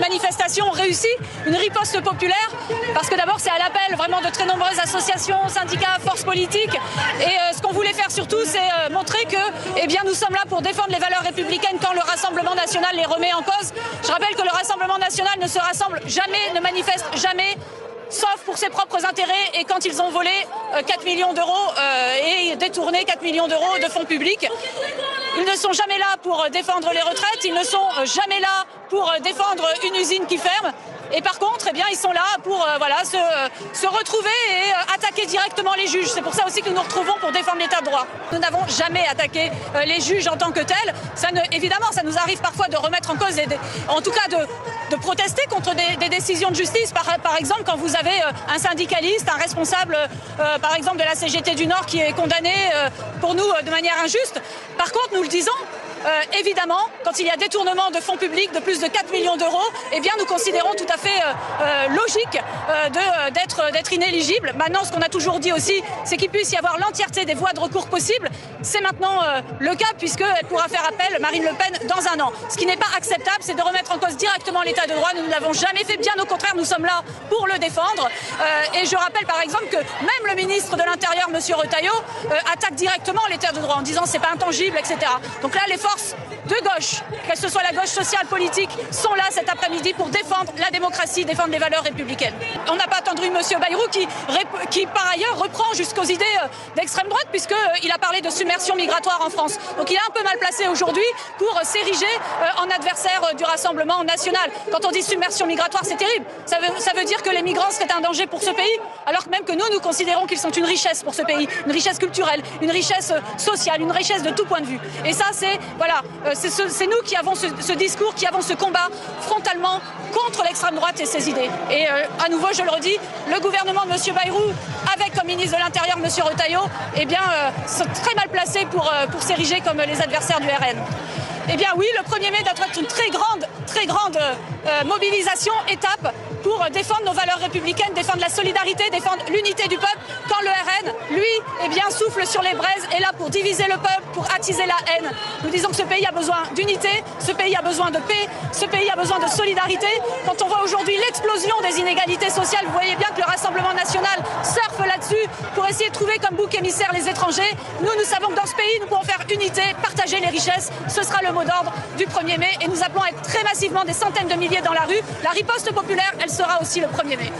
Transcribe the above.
manifestation réussie, une riposte populaire, parce que d'abord c'est à l'appel vraiment de très nombreuses associations, syndicats, forces politiques, et ce qu'on voulait faire surtout, c'est montrer que nous sommes là pour défendre les valeurs républicaines quand le Rassemblement national les remet en cause. Je rappelle que le Rassemblement national ne se rassemble jamais, ne manifeste jamais, sauf pour ses propres intérêts et quand ils ont volé 4 millions d'euros et détourné 4 millions d'euros de fonds publics. Ils ne sont jamais là pour défendre les retraites, ils ne sont jamais là pour défendre une usine qui ferme. Et par contre, ils sont là pour se retrouver et attaquer directement les juges. C'est pour ça aussi que nous nous retrouvons pour défendre l'état de droit. Nous n'avons jamais attaqué les juges en tant que tels. Évidemment, ça nous arrive parfois de remettre en cause, en tout cas de protester contre des décisions de justice. Par exemple, quand vous avez un syndicaliste, un responsable, par exemple, de la CGT du Nord qui est condamné pour nous de manière injuste. Par contre, nous le disons, évidemment, quand il y a détournement de fonds publics de plus de 4 millions d'euros, nous considérons tout à fait logique d'être inéligible. Maintenant, ce qu'on a toujours dit aussi, c'est qu'il puisse y avoir l'entièreté des voies de recours possibles. C'est maintenant le cas, puisqu'elle pourra faire appel, Marine Le Pen, dans un an. Ce qui n'est pas acceptable, c'est de remettre en cause directement l'état de droit. Nous ne l'avons jamais fait, bien au contraire, nous sommes là pour le défendre. Et je rappelle par exemple que même le ministre de l'Intérieur, M. Retailleau, attaque directement l'état de droit en disant c'est pas intangible, etc. Donc là, les forces de gauche, que ce soit la gauche sociale, politique, sont là cet après-midi pour défendre la démocratie, défendre les valeurs républicaines. On n'a pas attendu M. Bayrou qui par ailleurs reprend jusqu'aux idées d'extrême droite puisqu'il a parlé de submersion migratoire en France. Donc il est un peu mal placé aujourd'hui pour s'ériger en adversaire du Rassemblement national. Quand on dit submersion migratoire, c'est terrible. Ça veut dire que les migrants seraient un danger pour ce pays, alors que même que nous considérons qu'ils sont une richesse pour ce pays, une richesse culturelle, une richesse sociale, une richesse de tout point de vue. Et ça, c'est nous qui avons ce discours, qui avons ce combat frontalement contre l'extrême droite et ses idées. Et à nouveau, je le redis, le gouvernement de M. Bayrou, avec comme ministre de l'Intérieur M. Retailleau, sont très mal placés pour s'ériger comme les adversaires du RN. Oui, le 1er mai doit être une très grande mobilisation, étape pour défendre nos valeurs républicaines, défendre la solidarité, défendre l'unité du peuple, quand le RN, lui, souffle sur les braises, est là pour diviser le peuple, pour attiser la haine. Nous disons que ce pays a besoin d'unité, ce pays a besoin de paix, ce pays a besoin de solidarité. Quand on voit aujourd'hui l'explosion des inégalités sociales, vous voyez bien que le Rassemblement national surfe là-dessus pour essayer de trouver comme bouc émissaire les étrangers. Nous savons que dans ce pays, nous pouvons faire unité, partager les richesses. Ce sera le mot d'ordre du 1er mai et nous appelons à être très massivement des centaines de milliers dans la rue. La riposte populaire, elle sera aussi le 1er mai.